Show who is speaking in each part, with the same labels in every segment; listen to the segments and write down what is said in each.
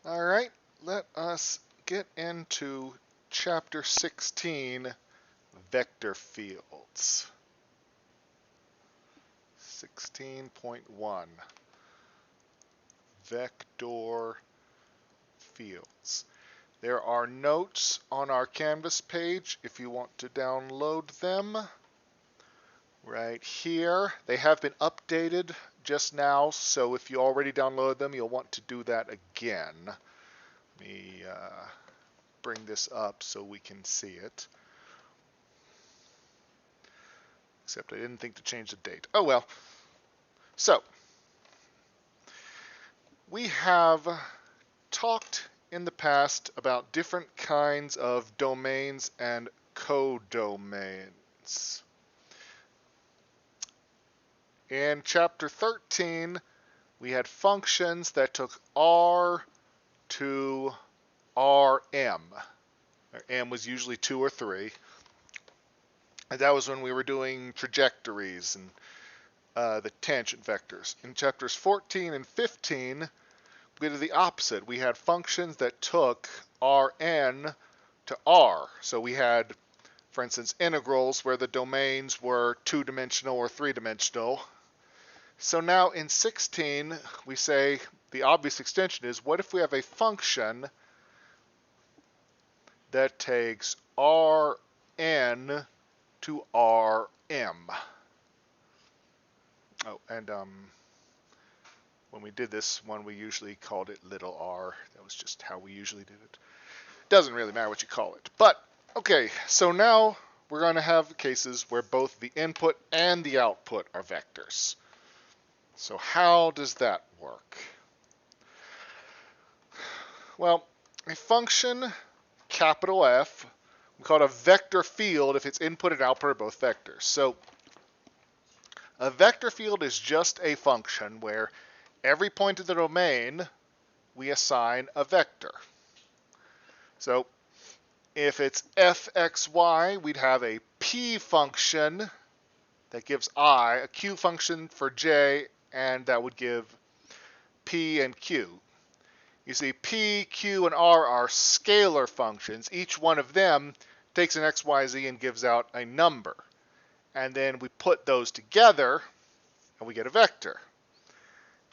Speaker 1: All right, let us get into Chapter 16, Vector Fields. 16.1, Vector Fields. There are notes on our Canvas page if you want to download them. Right here. They have been updated just now, so if you already downloaded them, you'll want to do that again. Let me bring this up so we can see it. Except I didn't think to change the date. Oh well. So, we have talked in the past about different kinds of domains and codomains. In Chapter 13, we had functions that took R to Rm. M was usually 2 or 3. And that was when we were doing trajectories and the tangent vectors. In chapters 14 and 15, we did the opposite. We had functions that took Rn to R. So we had, for instance, integrals where the domains were 2-dimensional or 3-dimensional. So now in 16, we say the obvious extension is, what if we have a function that takes Rn to Rm? Oh, and when we did this one, we usually called it little r. That was just how we usually did it. Doesn't really matter what you call it. But, okay, so now we're going to have cases where both the input and the output are vectors. So how does that work? Well, a function, capital F, we call it a vector field if its input and output are both vectors. So a vector field is just a function where every point of the domain we assign a vector. So if it's fxy, we'd have a p function that gives I, a q function for j, and that would give p and q. You see, p, q, and r are scalar functions. Each one of them takes an x, y, z and gives out a number. And then we put those together and we get a vector.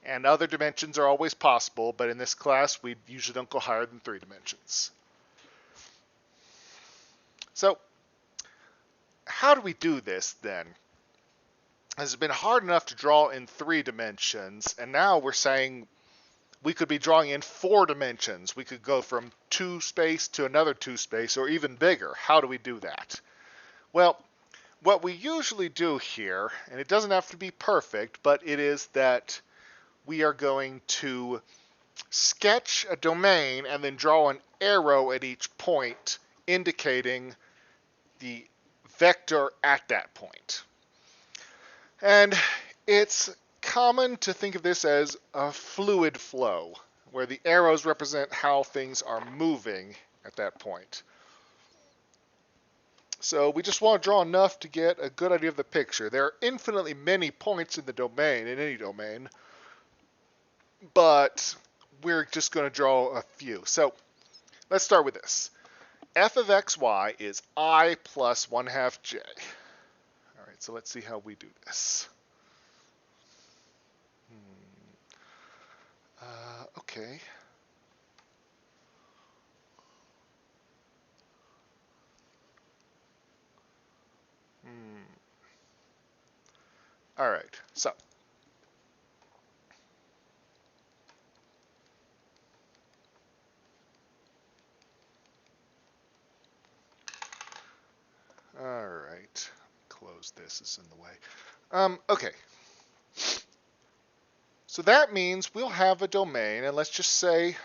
Speaker 1: And other dimensions are always possible, but in this class we usually don't go higher than 3 dimensions. So how do we do this then? It's been hard enough to draw in 3 dimensions, and now we're saying we could be drawing in 4 dimensions. We could go from 2 space to another 2 space, or even bigger. How do we do that? Well, what we usually do here, and it doesn't have to be perfect, but it is that we are going to sketch a domain and then draw an arrow at each point indicating the vector at that point. And it's common to think of this as a fluid flow, where the arrows represent how things are moving at that point. So we just want to draw enough to get a good idea of the picture. There are infinitely many points in the domain, in any domain, but we're just going to draw a few. So let's start with this. F of xy is I plus 1/2 j. All right, so let's see how we do this. Okay. All right, so all right, close this, it's in the way. Okay, so that means we'll have a domain, and let's just say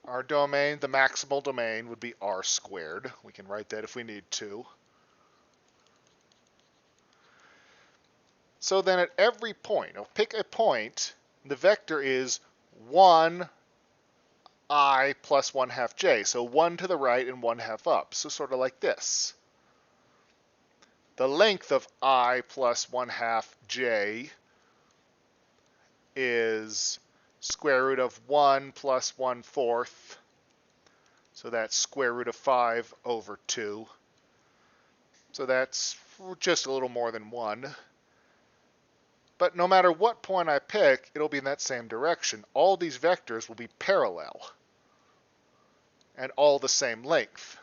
Speaker 1: our domain, the maximal domain, would be r squared. We can write that if we need to. So then at every point, I'll pick a point, the vector is 1 I plus 1/2 j, so 1 to the right and 1/2 up, so sort of like this. The length of I plus 1/2 j is square root of 1 plus 1/4 So that's square root of 5 over 2. So that's just a little more than 1. But no matter what point I pick, it'll be in that same direction. All these vectors will be parallel and all the same length.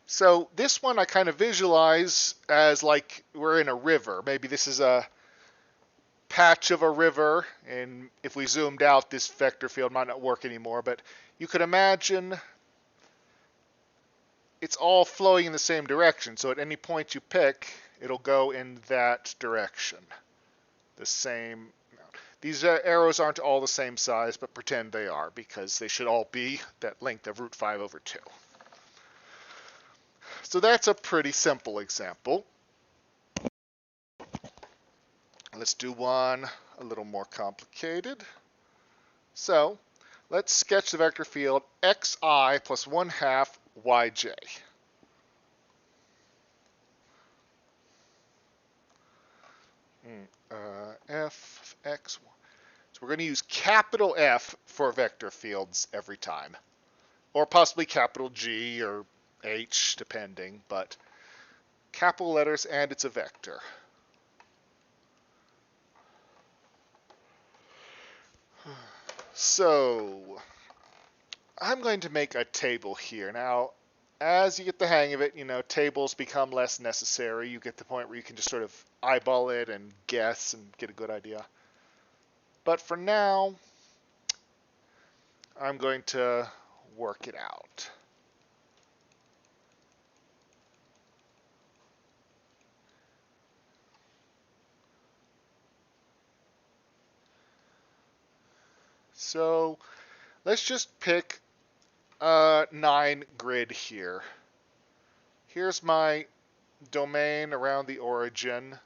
Speaker 1: So this one I kind of visualize as like we're in a river. Maybe this is a patch of a river, and if we zoomed out, this vector field might not work anymore, but you could imagine it's all flowing in the same direction. So at any point you pick, it'll go in that direction. The same. These arrows aren't all the same size, but pretend they are, because they should all be that length of root 5 over 2. So that's a pretty simple example. Let's do one a little more complicated. So let's sketch the vector field xi plus 1/2 yj. F x. So we're going to use capital F for vector fields every time, or possibly capital G or H, depending, but capital letters, and it's a vector. So I'm going to make a table here. Now, as you get the hang of it, tables become less necessary. You get to the point where you can just sort of eyeball it and guess and get a good idea. But for now, I'm going to work it out. So let's just pick a 9 grid here. Here's my domain around the origin.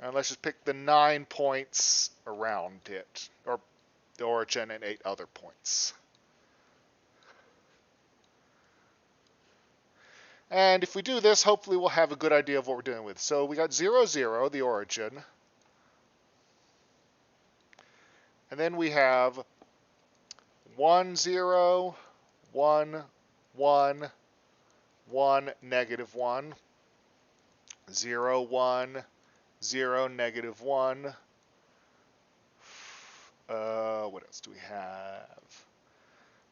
Speaker 1: And let's just pick the 9 points around it, or the origin and 8 other points. And if we do this, hopefully we'll have a good idea of what we're dealing with. So we got 0, 0, the origin. And then we have 1, 0, 1, 1, 1, negative 1, 0, 1, 0, negative 1. What else do we have?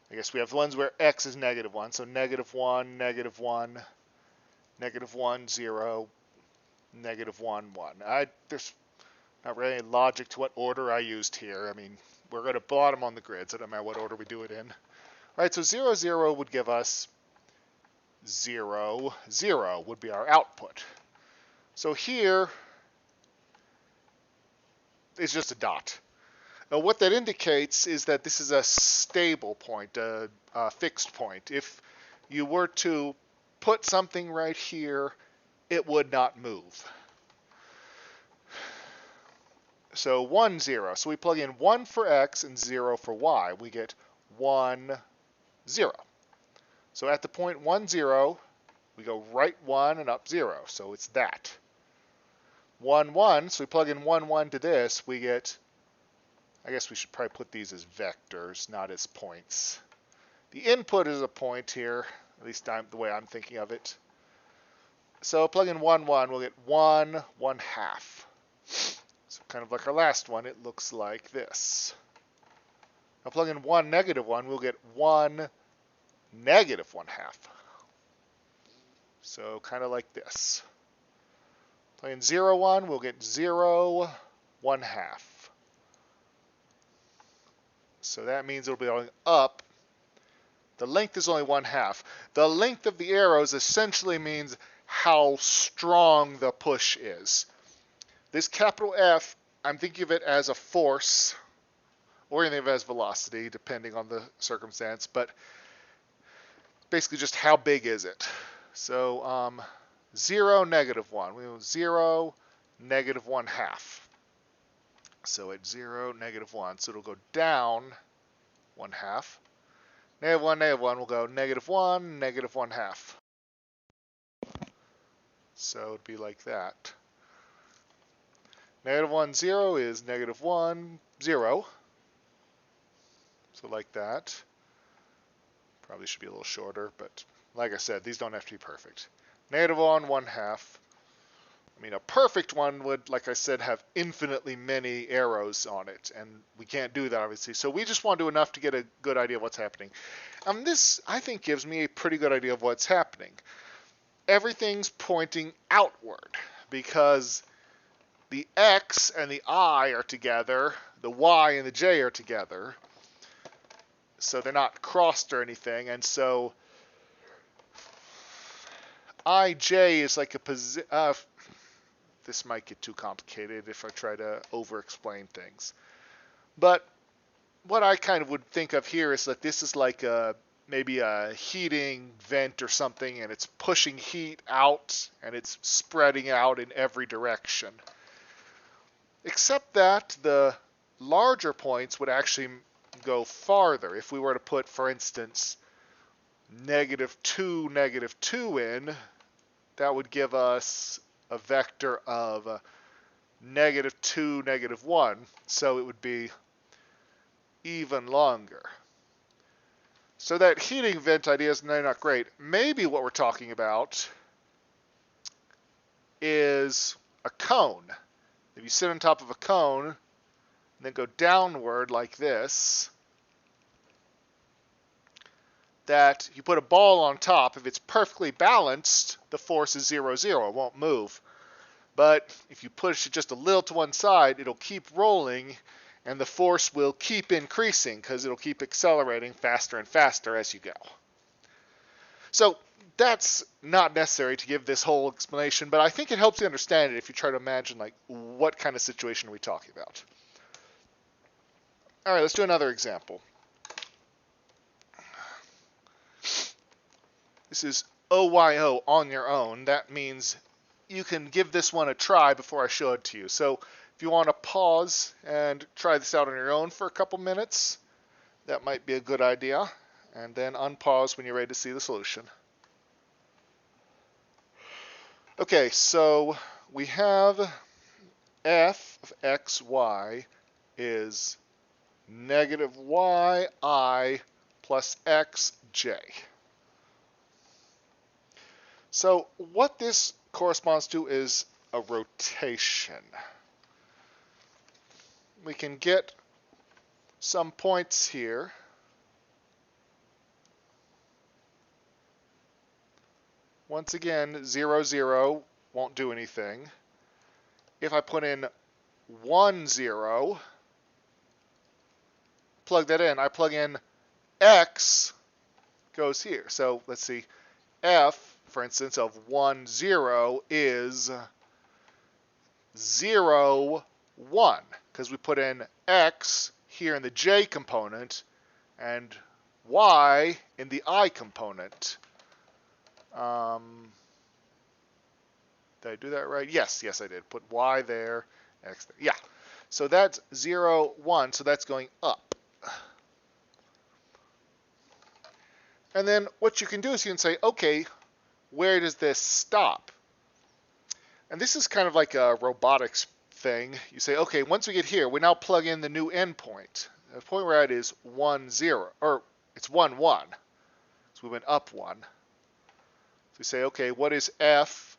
Speaker 1: I guess we have ones where x is negative 1. So negative 1, negative 1, negative 1, 0, negative 1, 1. There's not really any logic to what order I used here. I mean, we're going to plot them on the grid, so it doesn't matter what order we do it in. All right, so 0, 0 would give us 0, 0 would be our output. So here is just a dot. Now what that indicates is that this is a stable point, a fixed point. If you were to put something right here, it would not move. So 1, 0. So we plug in 1 for x and 0 for y. We get 1, 0. So at the point 1, 0, we go right 1 and up 0. So it's that. 1, 1. So we plug in 1, 1 to this. We get, I guess we should probably put these as vectors, not as points. The input is a point here, at least the way I'm thinking of it. So plug in 1, 1. We'll get 1, 1/2. So kind of like our last one, it looks like this. Now plug in 1, negative 1, we'll get 1, negative 1/2. So kind of like this. Plug in 0, 1, we'll get 0, 1/2. So that means it'll be going up. The length is only 1/2. The length of the arrows essentially means how strong the push is. This capital F, I'm thinking of it as a force, or you think of it as velocity, depending on the circumstance, but basically just how big is it. So 0, negative 1. We have 0, negative 1/2. So at 0, negative 1. So it'll go down 1/2. Negative 1, negative 1 will go negative 1, negative 1/2. So it'd be like that. Negative 1, 0 is negative 1, 0. So like that. Probably should be a little shorter, but like I said, these don't have to be perfect. Negative 1, 1/2. I mean, a perfect one would, like I said, have infinitely many arrows on it, and we can't do that, obviously. So we just want to do enough to get a good idea of what's happening. This, I think, gives me a pretty good idea of what's happening. Everything's pointing outward, because the X and the I are together, the Y and the J are together, so they're not crossed or anything, and so IJ is like a position. This might get too complicated if I try to over-explain things. But what I kind of would think of here is that this is like maybe a heating vent or something, and it's pushing heat out, and it's spreading out in every direction. Except that the larger points would actually go farther. If we were to put, for instance, -2, -2 in, that would give us a vector of -2, -1, so it would be even longer. So that heating vent idea is not great. Maybe what we're talking about is a cone. If you sit on top of a cone and then go downward like this, that you put a ball on top, if it's perfectly balanced, the force is 0, 0. It won't move. But if you push it just a little to one side, it'll keep rolling, and the force will keep increasing because it'll keep accelerating faster and faster as you go. So that's not necessary to give this whole explanation, but I think it helps you understand it if you try to imagine, like, what kind of situation are we talking about. All right, let's do another example. This is OYO, on your own. That means you can give this one a try before I show it to you. So if you want to pause and try this out on your own for a couple minutes, that might be a good idea. And then unpause when you're ready to see the solution. Okay, so we have f of xy is -yi plus xj. So what this corresponds to is a rotation. We can get some points here. Once again, 0, 0 won't do anything. If I put in 1, 0, plug that in. I plug in x, goes here. So let's see. F, for instance, of 1, 0 is 0, 1, because we put in x here in the j component and y in the I component. Did I do that right? Yes, I did. Put y there, x there. Yeah. So that's 0, 1, so that's going up. And then what you can do is you can say, okay, where does this stop? And this is kind of like a robotics thing. You say, okay, once we get here, we now plug in the new endpoint. The point we're at is 1, 0, or it's 1, 1. So we went up 1. So we say, okay, what is f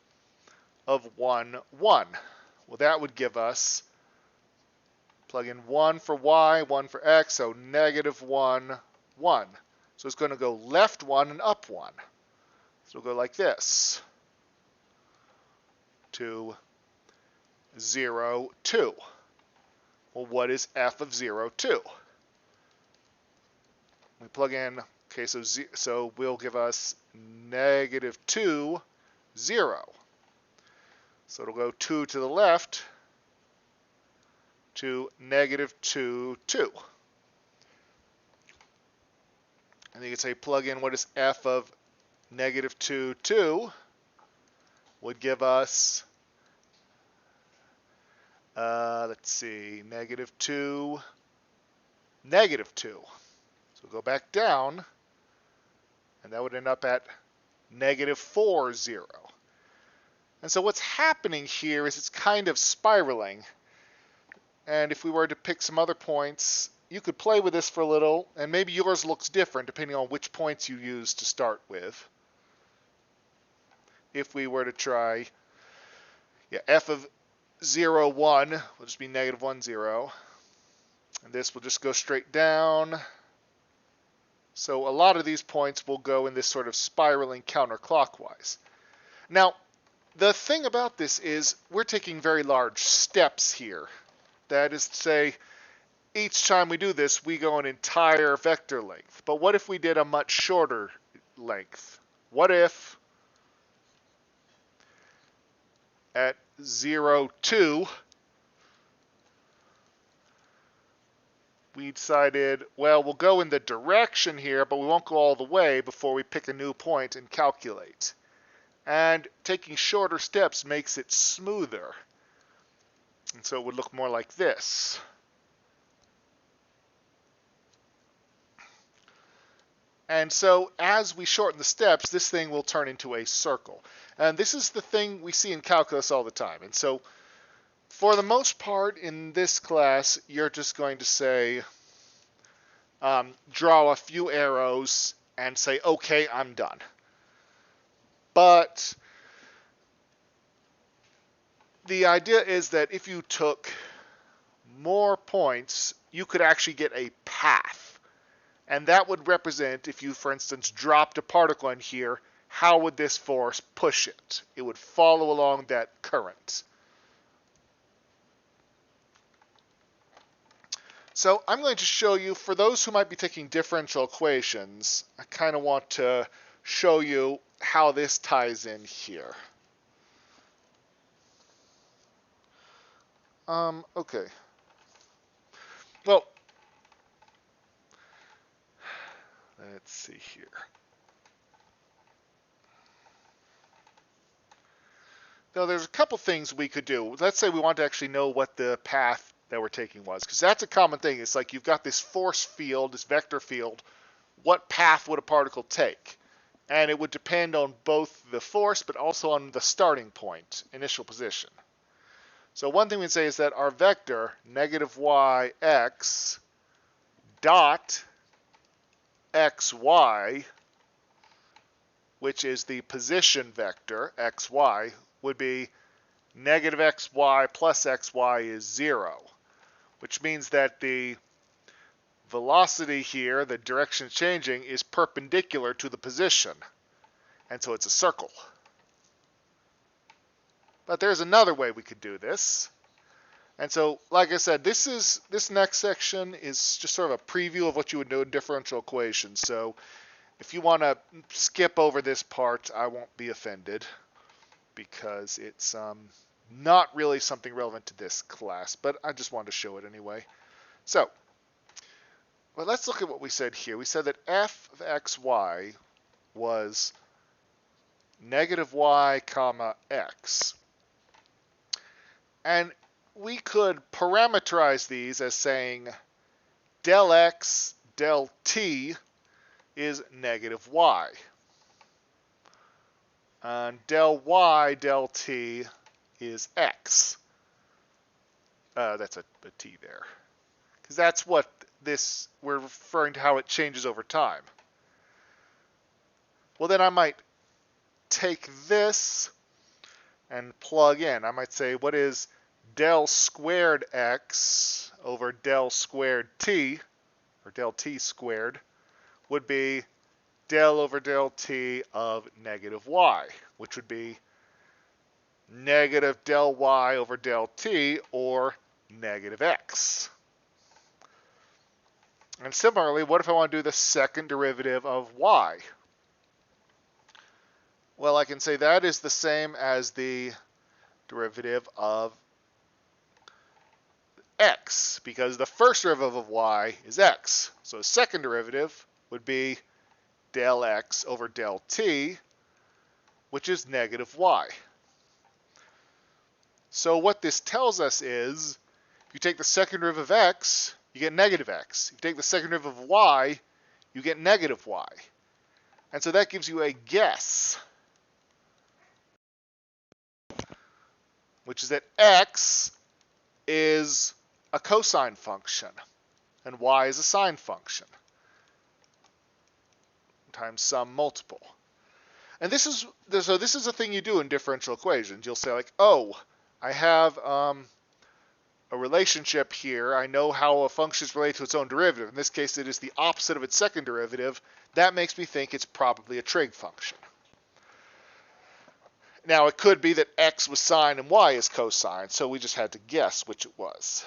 Speaker 1: of 1, 1? Well, that would give us, plug in 1 for y, 1 for x, so -1, 1. So it's going to go left 1 and up 1. So it'll go like this. To 0, 2. Well, what is f of 0, 2? We plug in, okay, so will give us -2, 0. So it'll go 2 to the left to -2, 2. And you can say plug in what is f of -2, 2 would give us, let's see, -2, -2. So we'll go back down, and that would end up at -4, 0. And so what's happening here is it's kind of spiraling. And if we were to pick some other points, you could play with this for a little, and maybe yours looks different depending on which points you use to start with. If we were to try, f of 0, 1 will just be negative 1, 0. And this will just go straight down. So a lot of these points will go in this sort of spiraling counterclockwise. Now, the thing about this is we're taking very large steps here. That is to say, each time we do this, we go an entire vector length. But what if we did a much shorter length? What if at 0, 2, we decided, well, we'll go in the direction here, but we won't go all the way before we pick a new point and calculate. And taking shorter steps makes it smoother. And so it would look more like this. And so as we shorten the steps, this thing will turn into a circle. And this is the thing we see in calculus all the time. And so for the most part in this class, you're just going to say, draw a few arrows and say, okay, I'm done. But the idea is that if you took more points, you could actually get a path. And that would represent, if you, for instance, dropped a particle in here, how would this force push it? It would follow along that current. So I'm going to show you, for those who might be taking differential equations, I kind of want to show you how this ties in here. Okay. Well, let's see here. Now, there's a couple things we could do. Let's say we want to actually know what the path that we're taking was, because that's a common thing. It's like you've got this force field, this vector field. What path would a particle take? And it would depend on both the force, but also on the starting point, initial position. So one thing we'd say is that our vector, negative yx dot xy, which is the position vector, xy, would be negative xy plus xy is 0, which means that the velocity here, the direction changing, is perpendicular to the position. And so it's a circle. But there's another way we could do this. And so, like I said, this next section is just sort of a preview of what you would do in differential equations. So if you want to skip over this part, I won't be offended, because it's not really something relevant to this class, but I just wanted to show it anyway. So, well, let's look at what we said here. We said that f of xy was negative y comma x. And we could parameterize these as saying del x del t is negative y. And del y del t is x. That's a t there. Because that's what this, we're referring to how it changes over time. Well, then I might take this and plug in. I might say, what is del squared x over del squared t, or del t squared, would be del over del t of negative y, which would be negative del y over del t, or negative x. And similarly, what if I want to do the second derivative of y? Well, I can say that is the same as the derivative of x, because the first derivative of y is x. So the second derivative would be del x over del t, which is negative y. So what this tells us is, if you take the second derivative of x, you get negative x. If you take the second derivative of y, you get negative y. And so that gives you a guess, which is that x is a cosine function, and y is a sine function times some multiple. And this is a thing you do in differential equations. You'll say like, oh, I have a relationship here. I know how a function is related to its own derivative. In this case, it is the opposite of its second derivative. That makes me think it's probably a trig function. Now, it could be that x was sine and y is cosine, so we just had to guess which it was.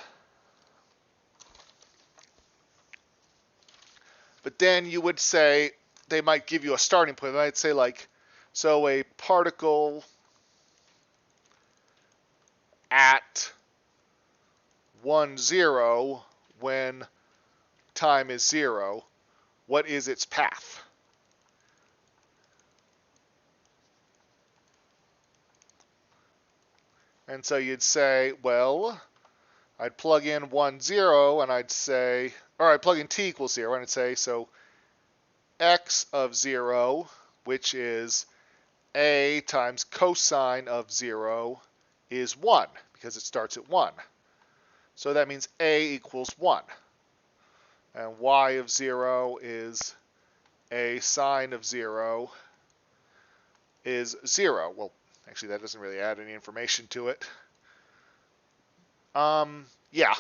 Speaker 1: But then you would say, they might give you a starting point. They might say like, so a particle at 1, 0 when time is 0, what is its path? And so you'd say, well, I'd plug in 1, 0, and I'd say, or I'd plug in t equals 0, and I'd say, so x of 0, which is a times cosine of 0, is 1, because it starts at 1. So that means a equals 1. And y of 0 is a sine of 0 is 0. Well, actually, that doesn't really add any information to it. Yeah.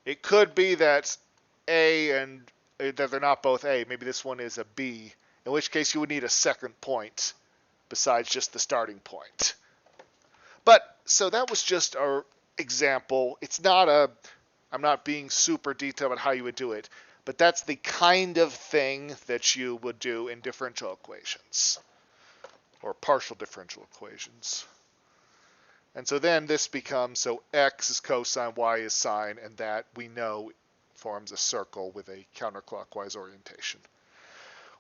Speaker 1: It could be that a and that they're not both a. Maybe this one is a b, in which case you would need a second point besides just the starting point. But, so that was just our example. It's not I'm not being super detailed about how you would do it, but that's the kind of thing that you would do in differential equations, or partial differential equations. And so then this becomes, so x is cosine, y is sine, and that we know forms a circle with a counterclockwise orientation,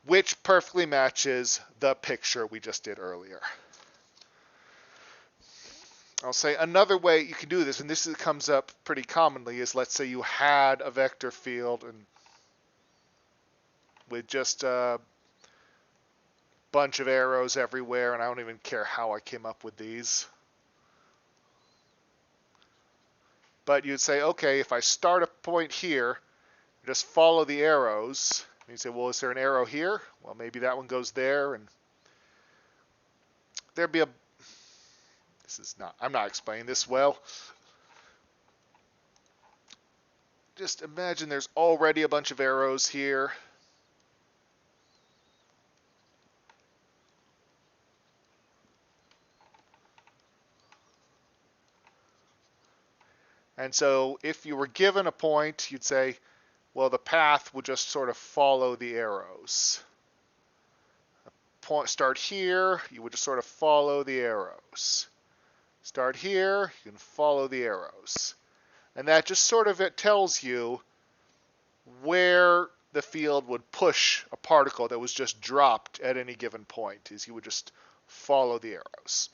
Speaker 1: which perfectly matches the picture we just did earlier. I'll say another way you can do this, and this comes up pretty commonly, is let's say you had a vector field and with just a bunch of arrows everywhere, and I don't even care how I came up with these. But you'd say, okay, if I start a point here, just follow the arrows. And you'd say, well, is there an arrow here? Well, maybe that one goes there, and there'd be a... I'm not explaining this well. Just imagine there's already a bunch of arrows here. And so if you were given a point, you'd say, well, the path would just sort of follow the arrows. Start here, you would just sort of follow the arrows. Start here, you can follow the arrows. And that just sort of, it tells you where the field would push a particle that was just dropped at any given point, is you would just follow the arrows.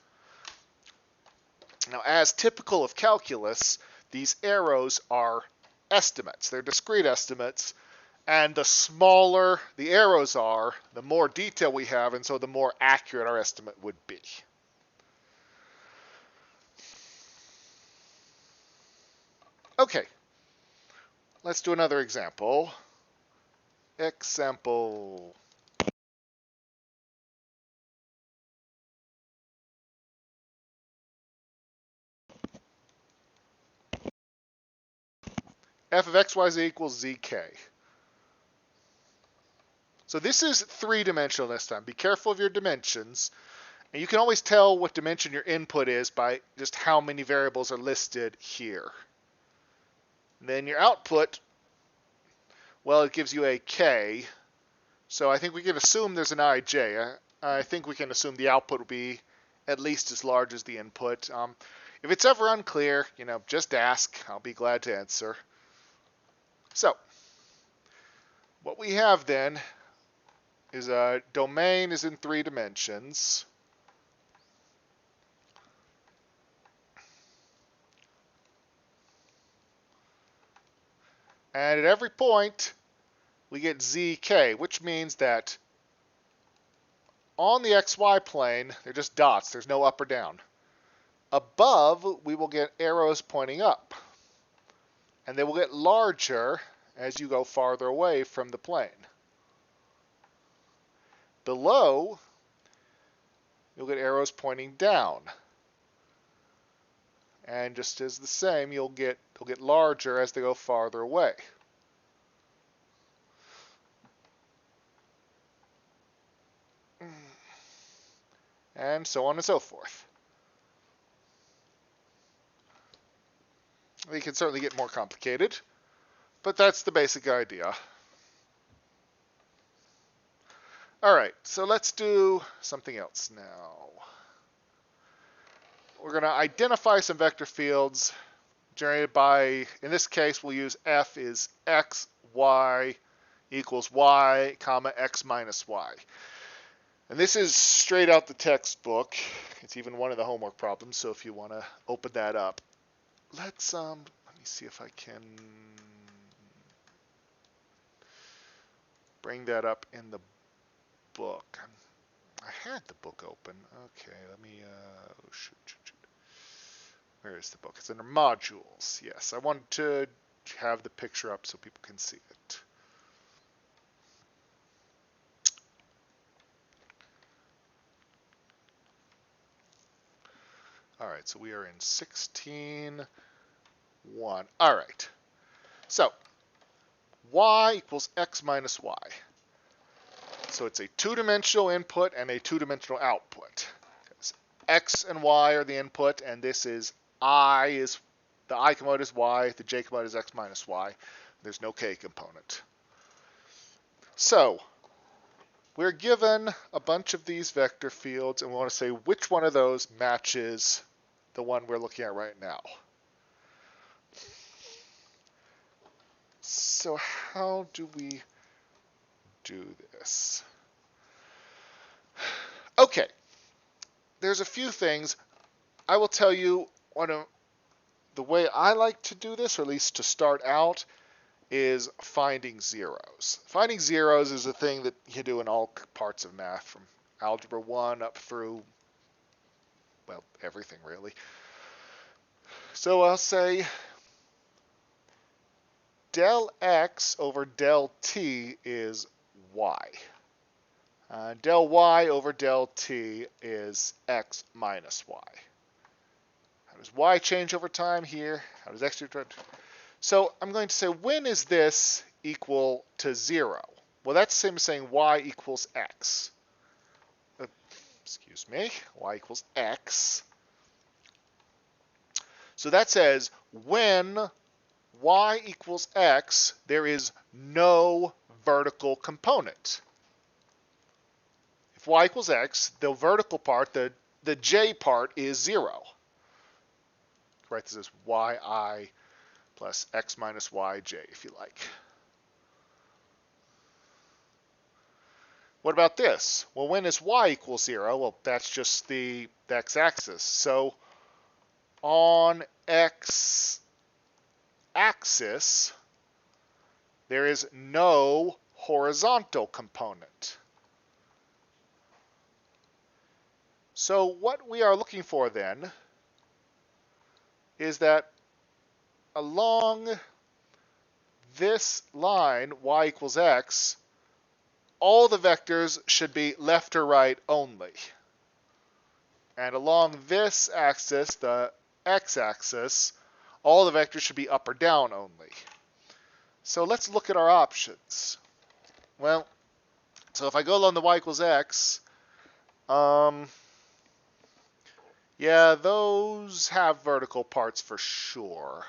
Speaker 1: Now, as typical of calculus, these arrows are estimates. They're discrete estimates, and the smaller the arrows are, the more detail we have, and so the more accurate our estimate would be. Okay, let's do another example. Example. F of x, y, z equals zk. So this is three-dimensional this time. Be careful of your dimensions. And you can always tell what dimension your input is by just how many variables are listed here. And then your output, well, it gives you a k. So I think we can assume there's an ij. I think we can assume the output will be at least as large as the input. If it's ever unclear, just ask. I'll be glad to answer. So what we have then is a domain is in 3 dimensions. And at every point, we get zk, which means that on the xy plane, they're just dots. There's no up or down. Above, we will get arrows pointing up. and they will get larger as you go farther away from the plane. Below, you'll get arrows pointing down. And just as the same, they'll get larger as they go farther away. And so on and so forth. They can certainly get more complicated, but that's the basic idea. All right, so let's do something else now. We're going to identify some vector fields generated by, in this case, we'll use f is x, y equals y, comma, x minus y. And this is straight out the textbook. It's even one of the homework problems, so if you want to open that up. Let me see if I can bring that up in the book. I had the book open. Okay, let me, shoot. Where is the book? It's under modules. Yes, I want to have the picture up so people can see it. All right, so we are in 16.1. All right, so y equals x minus y. So it's a two-dimensional input and a two-dimensional output. X and y are the input, and this is the I commode is y, the j commode is x minus y. There's no k component. So we're given a bunch of these vector fields, and we want to say which one of those matches the one we're looking at right now. So how do we do this? Okay, there's a few things. I will tell you the way I like to do this, or at least to start out, is finding zeros. Finding zeros is a thing that you do in all parts of math, from algebra 1 up through, well, everything really. So I'll say del x over del t is y. Del y over del t is x minus y. How does y change over time here? How does x change over time? So I'm going to say, when is this equal to 0? Well, that's the same as saying y equals x. Excuse me, y equals x. So that says when y equals x, there is no vertical component. If y equals x, the vertical part, the j part, is 0. Right, this is yi plus x minus yj, if you like. What about this? Well, when is y equals 0? Well, that's just the x-axis. So on x-axis, there is no horizontal component. So what we are looking for then is that along this line, y equals x, all the vectors should be left or right only. And along this axis, the x-axis, all the vectors should be up or down only. So let's look at our options. Well, so if I go along the y equals x, yeah, those have vertical parts for sure.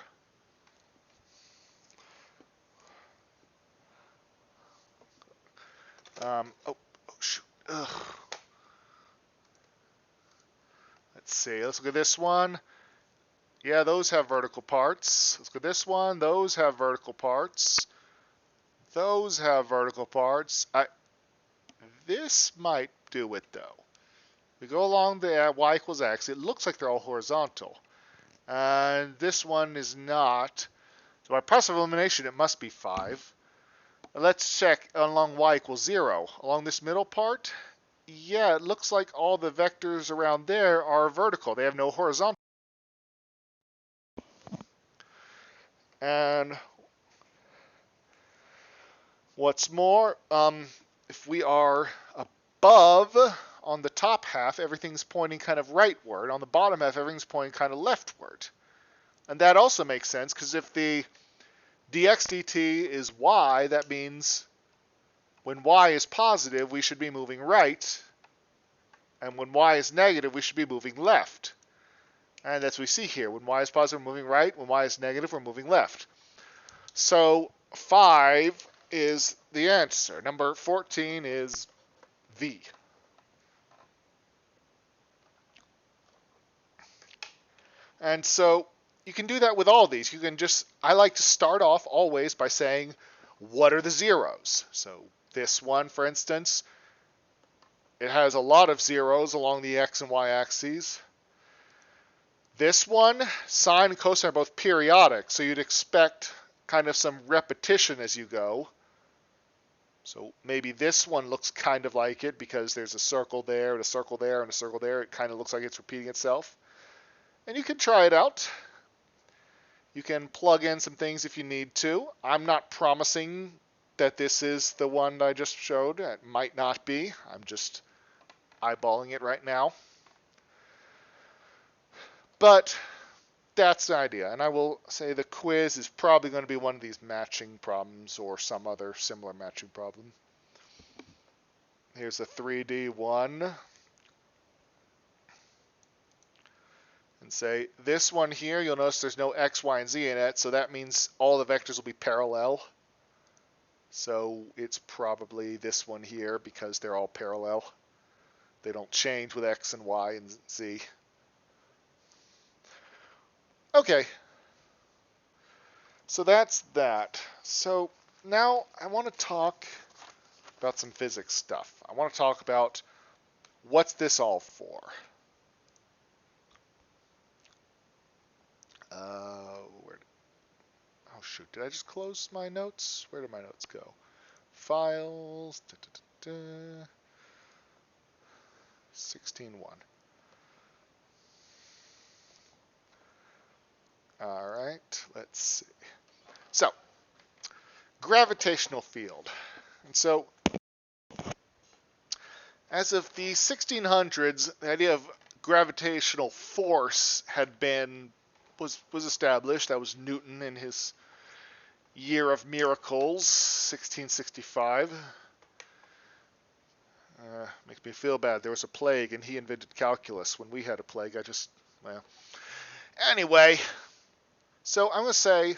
Speaker 1: Oh shoot. Ugh. Let's see. Let's look at this one. Yeah, those have vertical parts. Let's look at this one. Those have vertical parts. Those have vertical parts. This might do it, though. We go along the y equals x. It looks like they're all horizontal. And this one is not. So by process of elimination, it must be 5. Let's check along y equals 0. Along this middle part, yeah, it looks like all the vectors around there are vertical. They have no horizontal. And what's more, if we are above on the top half, everything's pointing kind of rightward. On the bottom half, everything's pointing kind of leftward. And that also makes sense, because if the dx dt is y, that means when y is positive, we should be moving right. And when y is negative, we should be moving left. And that's what we see here. When y is positive, we're moving right. When y is negative, we're moving left. So 5 is the answer. Number 14 is V. And so you can do that with all these. You can just, I like to start off always by saying, what are the zeros? So this one, for instance, it has a lot of zeros along the x and y axes. This one, sine and cosine are both periodic, so you'd expect kind of some repetition as you go. So maybe this one looks kind of like it because there's a circle there and a circle there and a circle there. It kind of looks like it's repeating itself. And you can try it out. You can plug in some things if you need to. I'm not promising that this is the one I just showed. It might not be. I'm just eyeballing it right now. But that's the idea. And I will say the quiz is probably going to be one of these matching problems or some other similar matching problem. Here's a 3D one. And say this one here, you'll notice there's no x, y, and z in it, so that means all the vectors will be parallel. So it's probably this one here because they're all parallel. They don't change with x and y and z. Okay, so that's that. So now I want to talk about some physics stuff. I want to talk about what's this all for. Oh shoot, did I just close my notes? Where did my notes go? Files, 16.1. All right, let's see. So, gravitational field. And so, as of the 1600s, the idea of gravitational force was established. That was Newton in his Year of Miracles, 1665. Makes me feel bad. There was a plague, and he invented calculus when we had a plague. Anyway, so I'm going to say,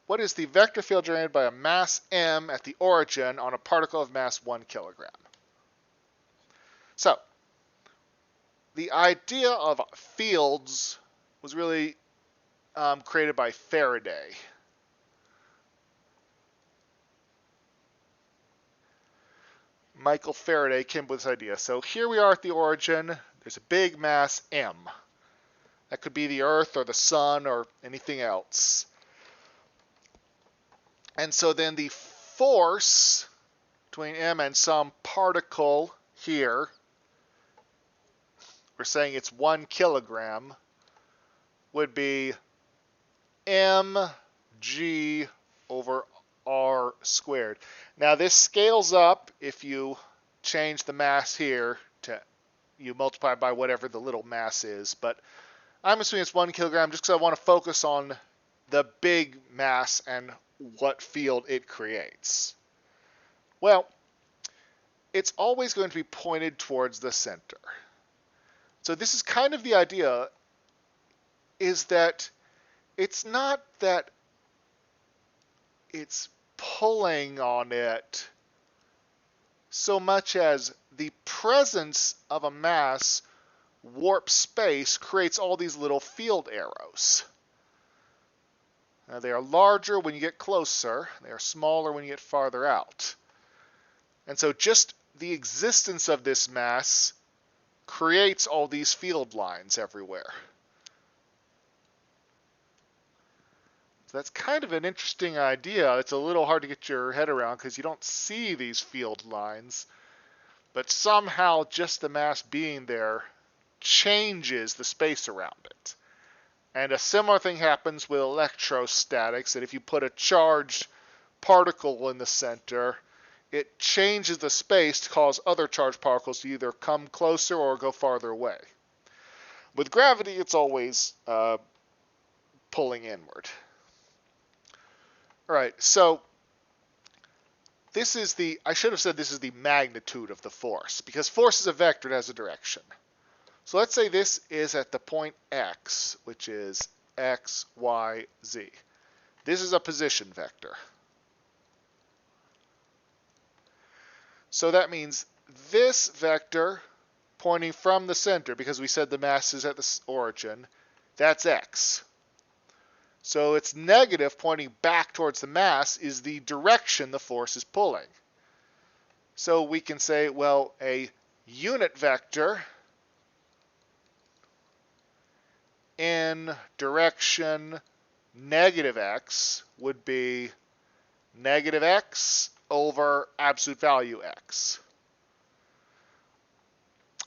Speaker 1: what is the vector field generated by a mass m at the origin on a particle of mass 1 kilogram? So, the idea of fields was really created by Faraday. Michael Faraday came up with this idea. So here we are at the origin. There's a big mass m. That could be the Earth or the Sun or anything else. And so then the force between m and some particle here, we're saying it's 1 kilogram, would be mg over r squared. Now this scales up if you change the mass here to you multiply by whatever the little mass is, but I'm assuming it's 1 kilogram just because I want to focus on the big mass and what field it creates. Well, it's always going to be pointed towards the center. So this is kind of the idea, is that it's not that it's pulling on it so much as the presence of a mass warp space creates all these little field arrows. Now, they are larger when you get closer. They are smaller when you get farther out. And so just the existence of this mass creates all these field lines everywhere. So that's kind of an interesting idea. It's a little hard to get your head around because you don't see these field lines. But somehow just the mass being there changes the space around it. And a similar thing happens with electrostatics, that if you put a charged particle in the center, it changes the space to cause other charged particles to either come closer or go farther away. With gravity, it's always pulling inward. All right, so this is I should have said this is the magnitude of the force, because force is a vector that has a direction. So let's say this is at the point x, which is x, y, z. This is a position vector. So that means this vector pointing from the center, because we said the mass is at the origin, that's x. So its negative pointing back towards the mass is the direction the force is pulling. So we can say, well, a unit vector in direction negative x would be negative x over absolute value x.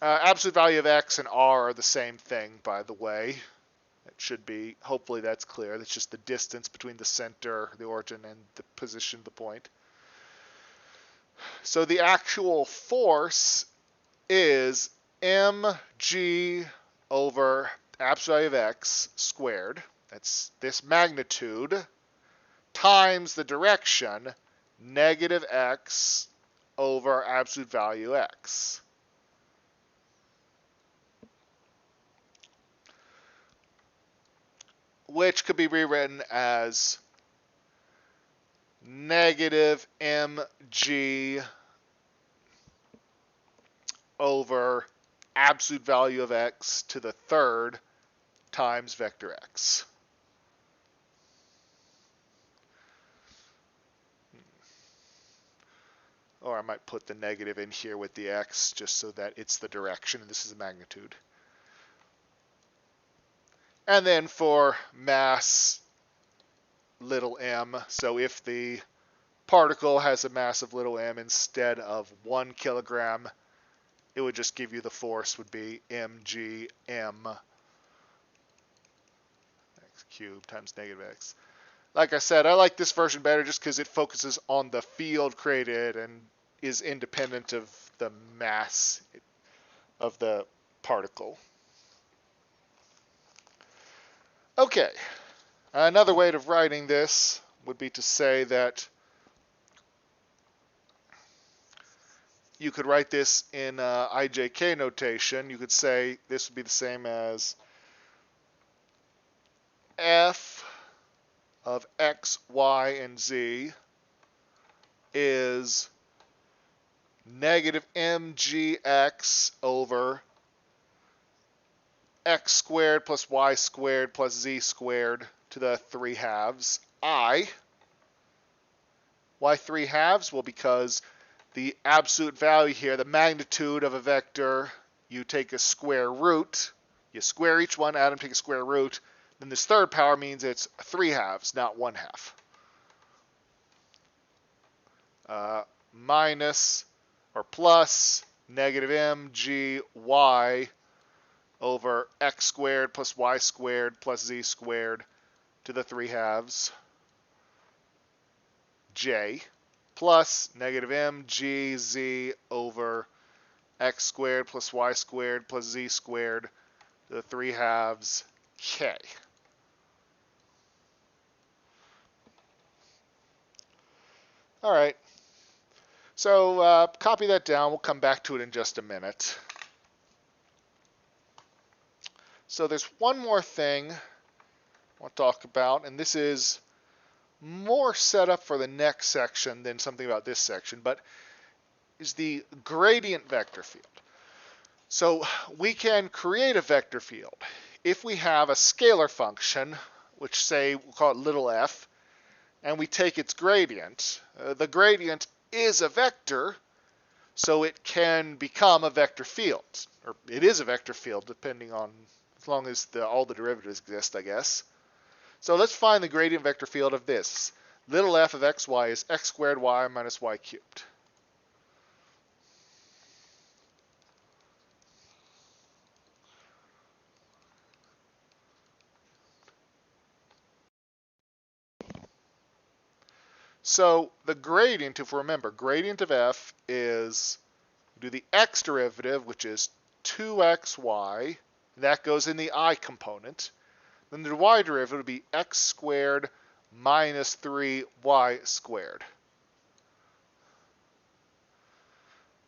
Speaker 1: Absolute value of x and r are the same thing, by the way. It should be, hopefully that's clear. That's just the distance between the center, the origin, and the position of the point. So the actual force is mg over absolute value of x squared. That's this magnitude times the direction negative x over absolute value x. Which could be rewritten as negative mg over absolute value of x to the third times vector x. Or I might put the negative in here with the x just so that it's the direction and this is the magnitude. And then for mass little m, so if the particle has a mass of little m instead of 1 kilogram, it would just give you the force would be mgm x cubed times negative x. Like I said, I like this version better just because it focuses on the field created and is independent of the mass of the particle. Okay, another way of writing this would be to say that you could write this in IJK notation. You could say this would be the same as f of x, y, and z is negative mgx over x squared plus y squared plus z squared to the 3 halves I. Why 3 halves? Well, because the absolute value here, the magnitude of a vector, you take a square root, you square each one, add them, take a square root, then this third power means it's 3 halves, not 1 half. Minus or plus negative mgy over x squared plus y squared plus z squared to the 3 halves j plus negative mgz over x squared plus y squared plus z squared to the 3 halves k. All right, so copy that down. We'll come back to it in just a minute. So there's one more thing I want to talk about, and this is more set up for the next section than something about this section, but is the gradient vector field. So we can create a vector field if we have a scalar function, which say we'll call it little f, and we take its gradient. The gradient is a vector, so it can become a vector field, or it is a vector field depending on, as long as all the derivatives exist, I guess. So let's find the gradient vector field of this. Little f of xy is x squared y minus y cubed. So the gradient, if we remember, gradient of f is, do the x derivative, which is 2xy, that goes in the I component. Then the y derivative would be x squared minus 3y squared.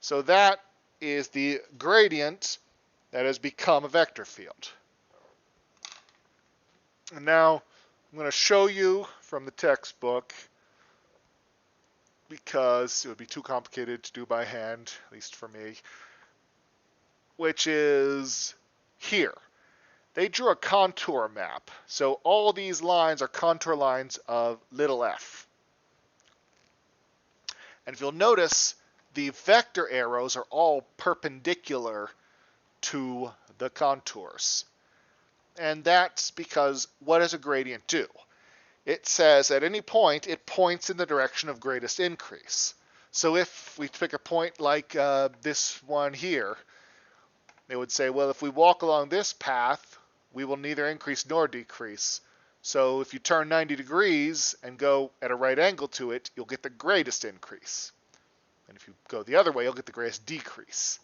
Speaker 1: So that is the gradient that has become a vector field. And now I'm going to show you from the textbook, because it would be too complicated to do by hand, at least for me, which is here. They drew a contour map. So all these lines are contour lines of little f. And if you'll notice, the vector arrows are all perpendicular to the contours. And that's because what does a gradient do? It says at any point it points in the direction of greatest increase. So if we pick a point like this one here, they would say, well, if we walk along this path, we will neither increase nor decrease. So if you turn 90 degrees and go at a right angle to it, you'll get the greatest increase. And if you go the other way, you'll get the greatest decrease.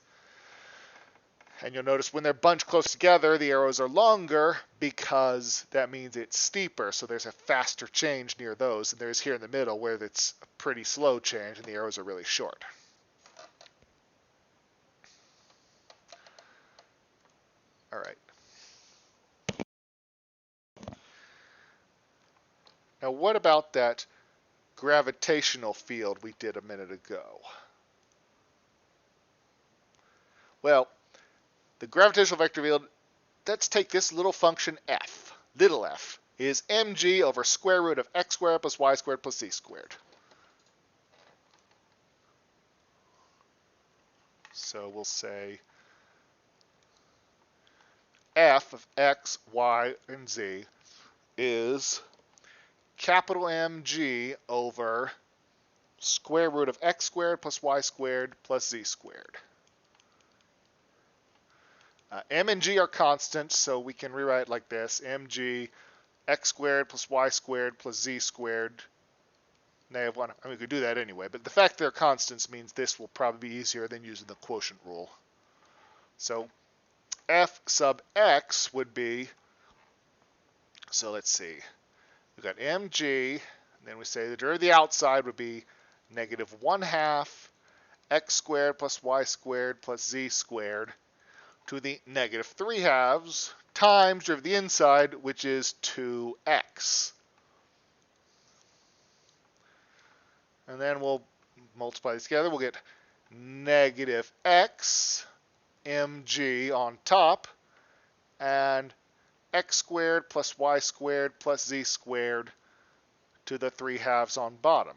Speaker 1: And you'll notice when they're bunched close together, the arrows are longer because that means it's steeper. So there's a faster change near those than there is here in the middle where it's a pretty slow change and the arrows are really short. All right. Now what about that gravitational field we did a minute ago? Well, the gravitational vector field, let's take this little function f. Little f is mg over square root of x squared plus y squared plus z squared. So we'll say f of x, y, and z is capital Mg over square root of x squared plus y squared plus z squared. M and G are constants, so we can rewrite it like this. Mg x squared plus y squared plus z squared negative 1. I mean, we could do that anyway, but the fact they're constants means this will probably be easier than using the quotient rule. So f sub x would be, so let's see, we've got mg, and then we say the derivative of the outside would be negative 1/2 x squared plus y squared plus z squared to the negative 3/2 times derivative of the inside, which is 2x. And then we'll multiply these together. We'll get negative x mg on top and x squared plus y squared plus z squared to the 3/2 on bottom.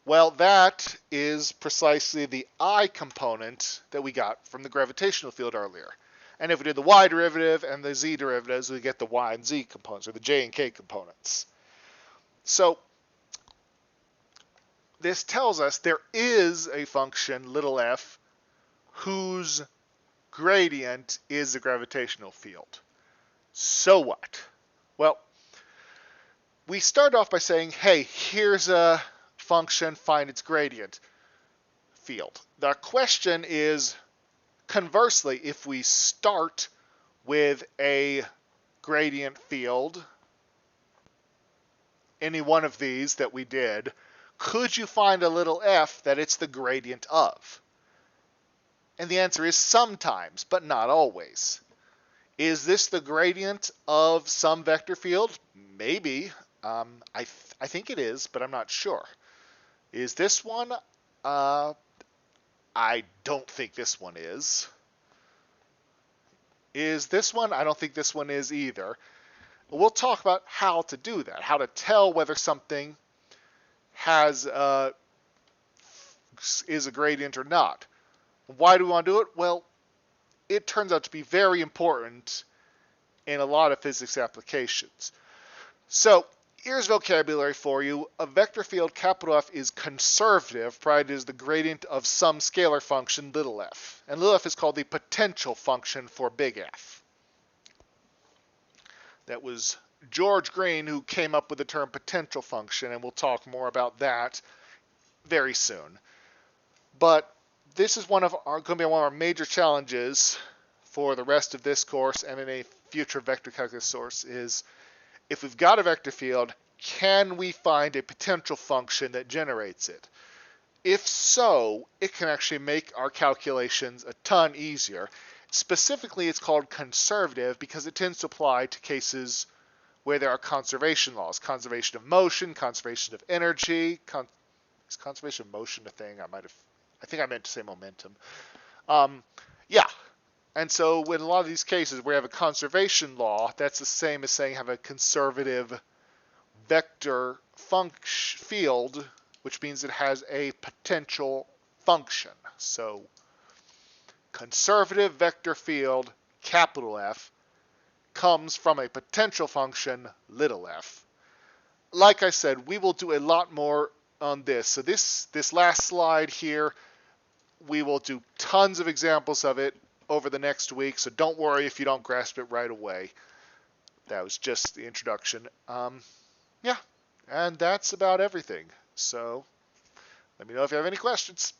Speaker 1: Well, that is precisely the I component that we got from the gravitational field earlier. And if we did the y derivative and the z derivatives, we get the y and z components, or the j and k components. So this tells us there is a function, little f, whose gradient is the gravitational field. So what? Well, we start off by saying, hey, here's a function, find its gradient field. The question is, conversely, if we start with a gradient field, any one of these that we did, could you find a little f that it's the gradient of? And the answer is sometimes, but not always. Is this the gradient of some vector field? Maybe. I think it is, but I'm not sure. Is this one? I don't think this one is. Is this one? I don't think this one is either. We'll talk about how to do that, how to tell whether something has is a gradient or not. Why do we want to do it? Well, it turns out to be very important in a lot of physics applications. So here's vocabulary for you. A vector field, capital F, is conservative, provided it is the gradient of some scalar function, little f. And little f is called the potential function for big F. That was George Green, who came up with the term potential function, and we'll talk more about that very soon. But this is going to be one of our major challenges for the rest of this course and in a future vector calculus course is if we've got a vector field, can we find a potential function that generates it? If so, it can actually make our calculations a ton easier. Specifically, it's called conservative because it tends to apply to cases where there are conservation laws. Conservation of motion, conservation of energy. Is conservation of motion a thing? I think I meant to say momentum. Yeah. And so in a lot of these cases where you have a conservation law, that's the same as saying have a conservative vector field, which means it has a potential function. So conservative vector field, capital F, comes from a potential function, little f. Like I said, we will do a lot more on this. So this last slide here, we will do tons of examples of it over the next week, so don't worry if you don't grasp it right away. That was just the introduction. Yeah, and that's about everything. So let me know if you have any questions.